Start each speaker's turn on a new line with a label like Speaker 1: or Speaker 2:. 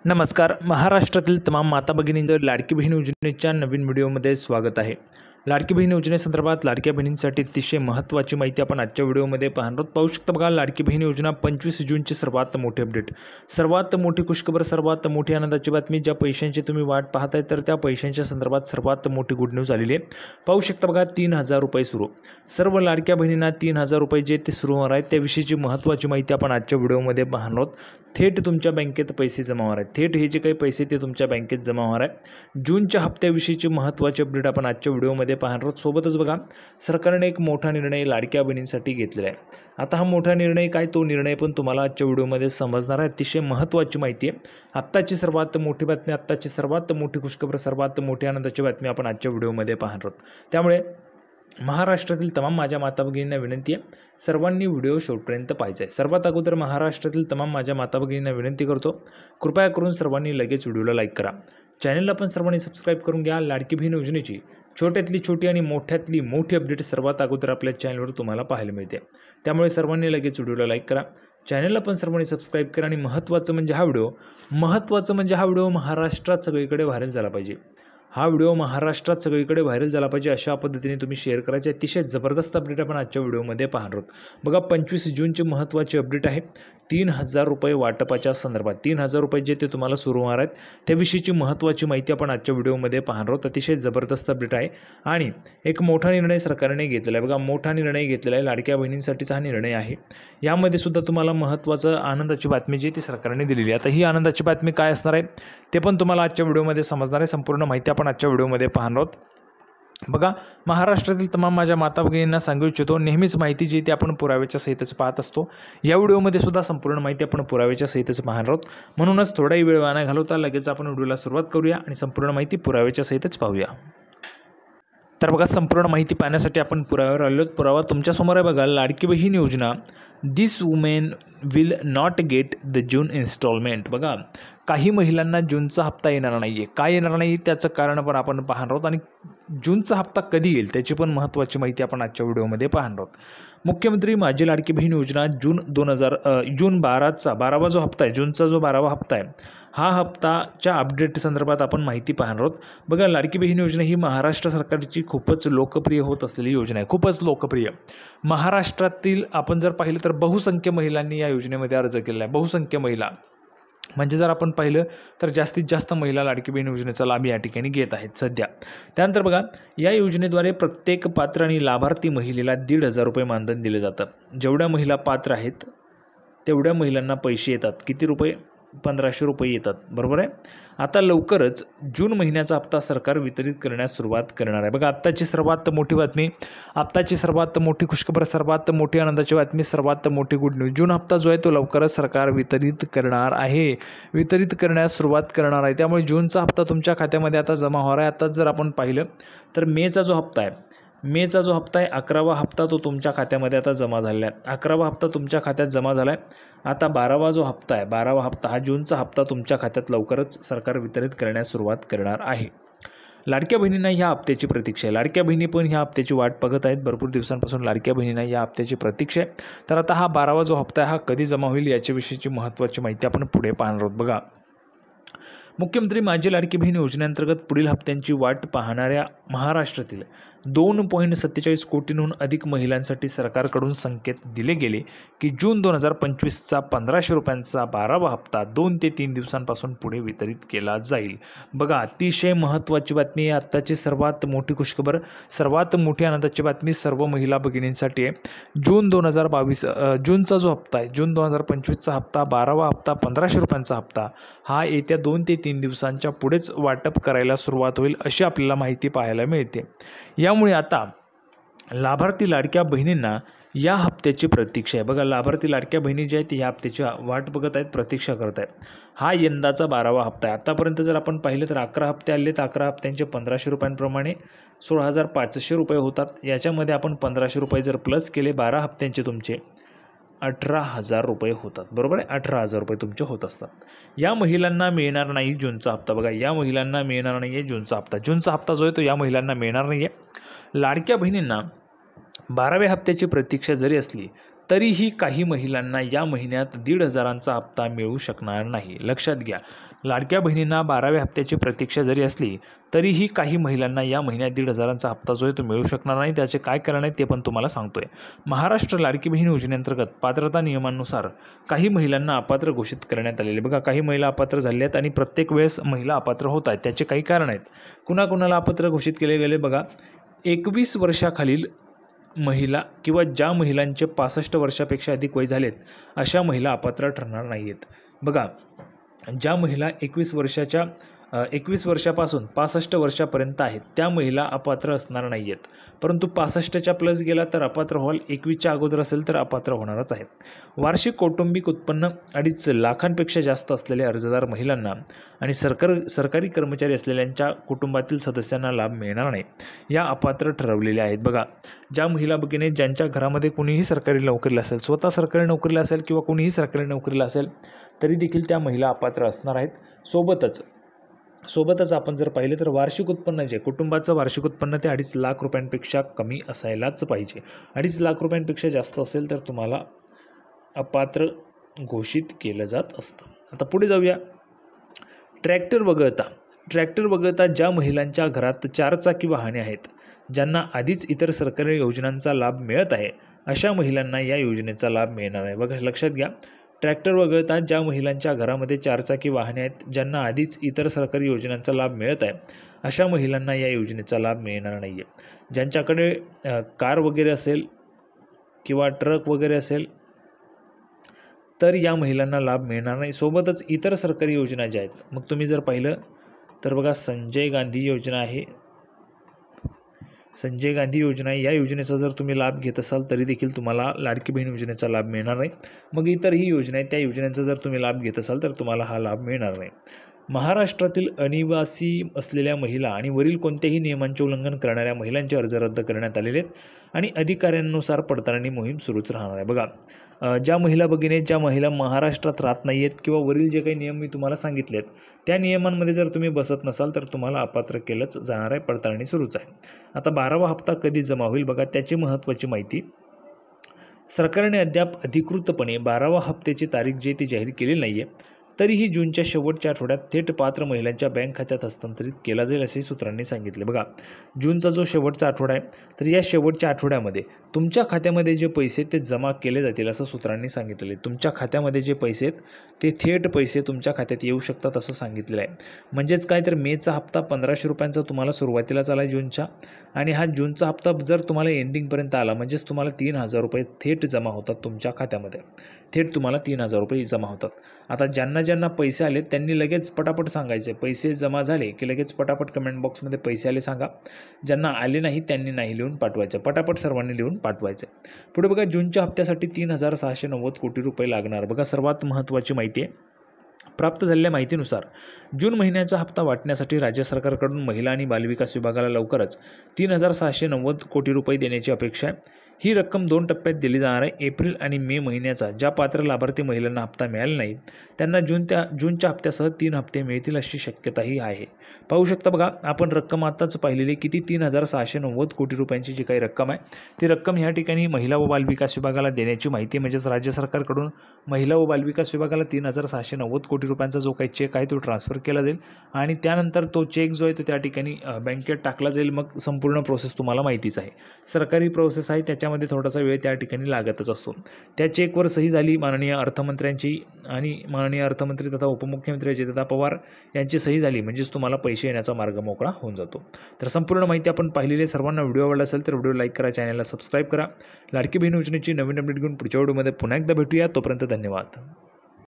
Speaker 1: नमस्कार. महाराष्ट्रातील तमाम माता भगिनींचं लाडकी बहीण योजनेच्या नवीन व्हिडिओमध्ये स्वागत आहे. लाडकी बहीण योजनेसंदर्भात लाडक्या बहिणींसाठी अतिशय महत्त्वाची माहिती आपण आजच्या व्हिडिओमध्ये पाहणार आहोत. पाहू शकता बघा, लाडकी बहीण योजना 25 जूनची सर्वात मोठी अपडेट, सर्वात मोठी खुशखबर, सर्वात मोठी आनंदाची बातमी. ज्या पैशांची तुम्ही वाट पाहताय तर त्या पैशांच्या संदर्भात सर्वात मोठी गुड न्यूज आलेली आहे. पाहू शकता बघा, 3000 रुपये सुरू. सर्व लाडक्या बहिणींना 3000 रुपये जे ते सुरू होणार आहेत त्याविषयीची महत्त्वाची माहिती आपण आजच्या व्हिडिओमध्ये पाहणार आहोत. थेट तुमच्या बँकेत पैसे जमा होणार आहेत. थेट हे जे काही पैसे ते तुमच्या बँकेत जमा होणार आहे. जूनच्या हप्त्याविषयीची महत्त्वाची अपडेट आपण आजच्या व्हिडिओमध्ये पाहणार आहोत. सोबतच बघा, सरकारने एक मोठा निर्णय लाडक्या बहिणींसाठी घेतलेला आहे. आता हा मोठा निर्णय काय, तो निर्णय पण तुम्हाला आजच्या व्हिडिओमध्ये समजणार आहे. अतिशय महत्त्वाची माहिती आहे. आत्ताची सर्वात मोठी बातमी, आत्ताची सर्वात मोठी खुशखबर, सर्वात मोठी आनंदाची बातमी आपण आजच्या व्हिडिओमध्ये पाहणार आहोत. त्यामुळे महाराष्ट्रातील तमाम माझ्या माता भगिनींना विनंती आहे, सर्वांनी व्हिडिओ शेवटपर्यंत पाहायचा आहे. सर्वात अगोदर महाराष्ट्रातील तमाम माझ्या माता भगिनींना विनंती करतो, कृपया करून सर्वांनी लगेच व्हिडिओला लाईक करा. चॅनलला पण सर्वांनी सबस्क्राईब करून घ्या. लाडकी बहीण योजनेची छोट्यातली छोटी आणि मोठ्यातली मोठी अपडेट सर्वात अगोदर आपल्या चॅनलवर तुम्हाला पाहायला मिळते. त्यामुळे सर्वांनी लगेच व्हिडिओला लाईक करा. चॅनलला पण सर्वांनी सबस्क्राईब करा. आणि महत्त्वाचं म्हणजे हा व्हिडिओ महाराष्ट्रात सगळीकडे व्हायरल झाला पाहिजे. हा व्हिडिओ महाराष्ट्रात सगळीकडे व्हायरल झाला पाहिजे अशा पद्धतीने तुम्ही शेअर करायचे. अतिशय जबरदस्त अपडेट आपण आजच्या व्हिडिओमध्ये पाहणार आहोत. बघा, 25 जूनची महत्त्वाची अपडेट आहे. 3000 रुपये वाटपाच्या संदर्भात 3000 रुपये जे ते तुम्हाला सुरू होणार आहेत त्याविषयीची महत्त्वाची माहिती आपण आजच्या व्हिडिओमध्ये पाहणार आहोत. अतिशय जबरदस्त अपडेट आहे आणि एक मोठा निर्णय सरकारने घेतलेला आहे. बघा, मोठा निर्णय घेतलेला आहे. लाडक्या बहिणींसाठीचा हा निर्णय आहे. यामध्ये सुद्धा तुम्हाला महत्त्वाचं आनंदाची बातमी जी ती सरकारने दिलेली आहे. आता ही आनंदाची बातमी काय असणार आहे ते पण तुम्हाला आजच्या व्हिडिओमध्ये समजणार आहे. संपूर्ण माहिती आपण आजच्या व्हिडिओमध्ये पाहणार आहोत. बघा, महाराष्ट्रातील तमाम माझ्या माता भगिनींना सांगू इच्छितो, नेहमीच माहिती जी ती आपण पुराव्याच्या सहितच पाहत असतो. या व्हिडिओमध्ये सुद्धा संपूर्ण माहिती आपण पुराव्याच्या सहितच पाहणार आहोत. म्हणूनच थोडाही वेळ वाया घालवता लगेच आपण व्हिडिओला सुरुवात करूया आणि संपूर्ण माहिती पुराव्याच्या सहितच पाहूया. तर बघा, संपूर्ण माहिती पाहण्यासाठी आपण पुराव्यावर आलो. पुरावा तुमच्यासमोर आहे. बघा, Ladki Bahin Yojana, this women will not get the June installment. बघा, काही महिलांना जूनचा हप्ता येणार नाही आहे. काय येणार नाही त्याचं कारण पण आपण पाहणार आहोत आणि जूनचा हप्ता कधी येईल त्याची पण महत्त्वाची माहिती आपण आजच्या व्हिडिओमध्ये पाहणार आहोत. मुख्यमंत्री माझी लाडकी बहीण योजना जून 12वा जो हप्ता आहे, जूनचा जो 12वा हप्ता आहे, हा हप्ताच्या अपडेट संदर्भात आपण माहिती पाहणार आहोत. बघा, लाडकी बहीण योजना ही महाराष्ट्र सरकारची खूपच लोकप्रिय होत असलेली योजना आहे. खूपच लोकप्रिय. महाराष्ट्रातील आपण जर पाहिलं तर बहुसंख्य महिलांनी या योजनेमध्ये अर्ज केला आहे. बहुसंख्य महिला म्हणजे जर आपण पाहिलं तर जास्तीत जास्त महिला लाडकी बहीण योजनेचा लाभ या ठिकाणी घेत आहेत सध्या. त्यानंतर बघा, या योजनेद्वारे प्रत्येक पात्र आणि लाभार्थी महिलेला 1500 रुपये मानधन दिले जातं. जेवढ्या महिला पात्र आहेत तेवढ्या महिलांना पैसे येतात. किती रुपये? 1500 रुपये येतात. बरोबर आहे. आता लवकरच जून महिन्याचा हप्ता सरकार वितरित करण्यास सुरुवात करणार आहे. बघा, आत्ताची सर्वात मोठी बातमी, आत्ताची सर्वात मोठी खुशखबर, सर्वात मोठी आनंदाची बातमी, सर्वात मोठी गुड न्यूज. जून हप्ता जो आहे तो लवकरच सरकार वितरित करणार आहे, वितरित करण्यास सुरुवात करणार आहे. त्यामुळे जूनचा हप्ता तुमच्या खात्यामध्ये आता जमा होणार आहे. आताच जर आपण पाहिलं तर मेचा जो हप्ता आहे, 11वा हप्ता तो तुमच्या खात्यामध्ये आता जमा झालेला आहे. 11वा हप्ता तुमच्या खात्यात जमा झाला आहे. आता 12वा जो हप्ता आहे, 12वा हप्ता हा जूनचा हप्ता तुमच्या खात्यात लवकरच सरकार वितरित करण्यास सुरुवात करणार आहे. लाडक्या बहिणींना ह्या हप्त्याची प्रतीक्षा आहे. लाडक्या बहिणी पण ह्या हप्त्याची वाट बघत आहेत. भरपूर दिवसांपासून लाडक्या बहिणींना या हप्त्याची प्रतीक्षा आहे. तर आता हा 12वा जो हप्ता आहे हा कधी जमा होईल याच्याविषयीची महत्त्वाची माहिती आपण पुढे पाहणार आहोत. बघा, मुख्यमंत्री माझी लाडकी बहीण योजनेअंतर्गत पुढील हप्त्यांची वाट पाहणाऱ्या महाराष्ट्रातील 2.47 कोटींहून अधिक महिलांसाठी सरकारकडून संकेत दिले गेले की जून 2025चा 1500 रुपयांचा 12वा हप्ता 2 ते 3 दिवसांपासून पुढे वितरित केला जाईल. बघा, अतिशय महत्त्वाची बातमी आहे. आत्ताची सर्वात मोठी खुशखबर, सर्वात मोठी आनंदाची बातमी सर्व महिला भगिनींसाठी आहे. जूनचा जो हप्ता आहे, जून 2025चा हप्ता, 12वा हप्ता, 1500 रुपयांचा हप्ता हा येत्या 2 ते 3 दिवसांच्या पुढेच वाटप करायला सुरुवात होईल अशी आपल्याला माहिती पाहायला मिळते. यामुळे आता लाभार्थी लाडक्या बहिणींना या हप्त्याची प्रतीक्षा आहे. बघा, लाभार्थी लाडक्या बहिणी ज्या आहेत या हप्त्याची वाट बघत आहेत, प्रतीक्षा करत आहेत. हा यंदाचा 12वा हप्ता आहे. आतापर्यंत जर आपण पाहिलं तर 11 हप्ते आले तर 11 हप्त्यांचे 1500 रुपयांप्रमाणे 16,500 रुपये होतात. याच्यामध्ये आपण 1500 रुपये जर प्लस केले, 12 हप्त्यांचे तुमचे 18,000 रुपये होतात. बरोबर आहे, 18,000 रुपये तुमचे होत असतात. या महिलांना मिळणार नाही जूनचा हप्ता. बघा, या महिलांना मिळणार नाही आहे जूनचा हप्ता. जूनचा हप्ता जो आहे तो या महिलांना मिळणार नाही आहे. लाडक्या बहिणींना 12व्या हप्त्याची प्रतीक्षा जरी असली तरीही काही महिलांना या महिन्यात 1,500चा हप्ता मिळू शकणार नाही. लक्षात घ्या, लाडक्या बहिणींना 12व्या हप्त्याची प्रतीक्षा जरी असली तरीही काही महिलांना या महिन्यात 1,500चा हप्ता जो आहे तो मिळू शकणार नाही. त्याचे काय कारण आहे ते पण तुम्हाला सांगतोय. महाराष्ट्र लाडकी बहीण योजनेअंतर्गत पात्रता नियमानुसार काही महिलांना अपात्र घोषित करण्यात आलेले. बघा, काही महिला अपात्र झाल्या आहेत आणि प्रत्येक वेळेस महिला अपात्र होत आहेत. त्याचे काही कारण आहेत. कुणाकुणाला अपात्र घोषित केले गेले बघा, 21 वर्षाखालील महिला किंवा ज्या महिलांचे 65 वर्षापेक्षा अधिक वय झालेत अशा महिला अपात्र ठरणार नाही आहेत. बघा, ज्या महिला 21 वर्षापासून 65 वर्षापर्यंत आहेत त्या महिला अपात्र असणार नाही आहेत. परंतु 65च्या प्लस गेला तर अपात्र व्हाल, 21च्या अगोदर असेल तर अपात्र होणारच आहेत. वार्षिक कौटुंबिक उत्पन्न 2.5 लाखांपेक्षा जास्त असलेल्या अर्जदार महिलांना आणि सरकारी कर्मचारी असलेल्यांच्या कुटुंबातील सदस्यांना लाभ मिळणार नाही. या अपात्र ठरवलेल्या आहेत. बघा, ज्या महिला भगिनी ज्यांच्या घरामध्ये कुणीही सरकारी नोकरीला असेल, स्वतः सरकारी नोकरीला असेल किंवा कुणीही सरकारी नोकरीला असेल तरी देखील त्या महिला अपात्र असणार आहेत. सोबतच आपण जर पाहिलं तर वार्षिक उत्पन्न जे कुटुंबाचं वार्षिक उत्पन्न ते 2.5 लाख रुपयांपेक्षा कमी असायलाच पाहिजे. 2.5 लाख रुपयांपेक्षा जास्त असेल तर तुम्हाला अपात्र घोषित केलं जात असतं. आता पुढे जाऊया. ट्रॅक्टर वगळता ज्या महिलांच्या घरात 4 चाकी वाहने आहेत, ज्यांना आधीच इतर सरकारी योजनांचा लाभ मिळत आहे अशा महिलांना या योजनेचा लाभ मिळणार आहे. बघा, लक्षात घ्या, ट्रॅक्टर वगळता ज्या महिलांच्या घरामध्ये 4 चाकी वाहने आहेत, ज्यांना आधीच इतर सरकारी योजनांचा लाभ मिळत आहे अशा महिलांना या योजनेचा लाभ मिळणार नाही आहे. ज्यांच्याकडे कार वगैरे असेल किंवा ट्रक वगैरे असेल तर या महिलांना लाभ मिळणार नाही. सोबतच इतर सरकारी योजना ज्या आहेत, मग तुम्ही जर पाहिलं तर बघा, संजय गांधी योजना आहे. या योजनेचा जर तुम्ही लाभ घेत असाल तरी देखील तुम्हाला लाडकी बहीण योजनेचा लाभ मिळणार नाही. मग इतरही योजना आहेत, त्या योजनेचा जर तुम्ही लाभ घेत असाल तर तुम्हाला हा लाभ मिळणार नाही. महाराष्ट्रातील अनिवासी असलेल्या महिला आणि वरील कोणत्याही नियमांचे उल्लंघन करणाऱ्या महिलांचे अर्ज रद्द करण्यात आलेले आहेत आणि अधिकाऱ्यांनुसार पडताळणी मोहीम सुरूच राहणार आहे. बघा, ज्या महिला भगिनी ज्या महिला महाराष्ट्रात राहत नाही आहेत किंवा वरील जे काही नियम मी तुम्हाला सांगितले आहेत त्या नियमांमध्ये जर तुम्ही बसत नसाल तर तुम्हाला अपात्र केलंच जाणार आहे. पडताळणी सुरूच आहे. आता 12वा हप्ता कधी जमा होईल बघा, त्याची महत्त्वाची माहिती. सरकारने अद्याप अधिकृतपणे 12वा हप्त्याची तारीख जी ती जाहीर केलेली नाही आहे. तरीही जूनच्या शेवटच्या आठवड्यात थेट पात्र महिलांच्या बँक खात्यात हस्तांतरित केला जाईल असे सूत्रांनी सांगितले. बघा, जूनचा जो शेवटचा आठवडा आहे तर या शेवटच्या आठवड्यामध्ये तुमच्या खात्यामध्ये जे पैसे ते जमा केले जातील असं सूत्रांनी सांगितले. तुमच्या खात्यामध्ये जे पैसे आहेत ते थेट पैसे तुमच्या खात्यात येऊ शकतात असं सांगितलेलं आहे. म्हणजेच काय तर मेचा हप्ता 1500 रुपयांचा तुम्हाला सुरुवातीलाच आला जूनच्या, आणि हा जूनचा हप्ता जर तुम्हाला एंडिंगपर्यंत आला म्हणजेच तुम्हाला 3,000 रुपये थेट जमा होतात तुमच्या खात्यामध्ये. थेट तुम्हाला 3,000 रुपये जमा होतात. आता ज्यांना पैसे आले त्यांनी लगेच पटापट सांगायचे. पैसे जमा झाले की लगेच पटापट कमेंट बॉक्समध्ये पैसे आले सांगा. ज्यांना आले नाही त्यांनी नाही लिहून पाठवायचं. पटापट सर्वांनी लिहून पाठवायचं. पुढे बघा, जूनच्या हप्त्यासाठी 3,690 कोटी रुपये लागणार. बघा, सर्वात महत्त्वाची माहिती आहे. प्राप्त झालेल्या माहितीनुसार जून महिन्याचा हप्ता वाटण्यासाठी राज्य सरकारकडून महिला आणि बालविकास विभागाला लवकरच 3,690 कोटी रुपये देण्याची अपेक्षा आहे. ही रक्कम 2 टप्प्यात दिली जाणार आहे. एप्रिल आणि मे महिन्याचा ज्या पात्र लाभार्थी महिलांना हप्ता मिळाला नाही त्यांना जूनच्या हप्त्यासह 3 हप्ते मिळतील अशी शक्यताही आहे. पाहू शकता बघा, आपण रक्कम आताच पाहिलेली किती 3,690 कोटी रुपयांची जी काही रक्कम आहे ती रक्कम ह्या ठिकाणी महिला व बालविकास विभागाला देण्याची माहिती. म्हणजेच राज्य सरकारकडून महिला व बालविकास विभागाला 3,690 कोटी रुपयांचा जो काही चेक आहे तो ट्रान्सफर केला जाईल आणि त्यानंतर तो चेक जो आहे तो त्या ठिकाणी बँकेत टाकला जाईल. मग संपूर्ण प्रोसेस तुम्हाला माहितीच आहे. सरकारी प्रोसेस आहे, त्याच्यामध्ये थोडासा वेळ त्या ठिकाणी लागतच असतो. त्या चेकवर सही झाली माननीय अर्थमंत्र्यांची आणि माननीय अर्थमंत्री तथा उपमुख्यमंत्री अजितदादा पवार यांची सही झाली म्हणजेच तुम्हाला पैसे येण्याचा मार्ग मोकळा होऊन जातो. तर संपूर्ण माहिती आपण पाहिलेली. सर्वांना व्हिडिओ आवडला असेल तर व्हिडिओ लाईक करा, चॅनलला सबस्क्राईब करा. लाडकी बहीण योजनेची नवीन अपडेट घेऊन पुढच्या व्हिडिओमध्ये पुन्हा एकदा भेटूया. तोपर्यंत धन्यवाद.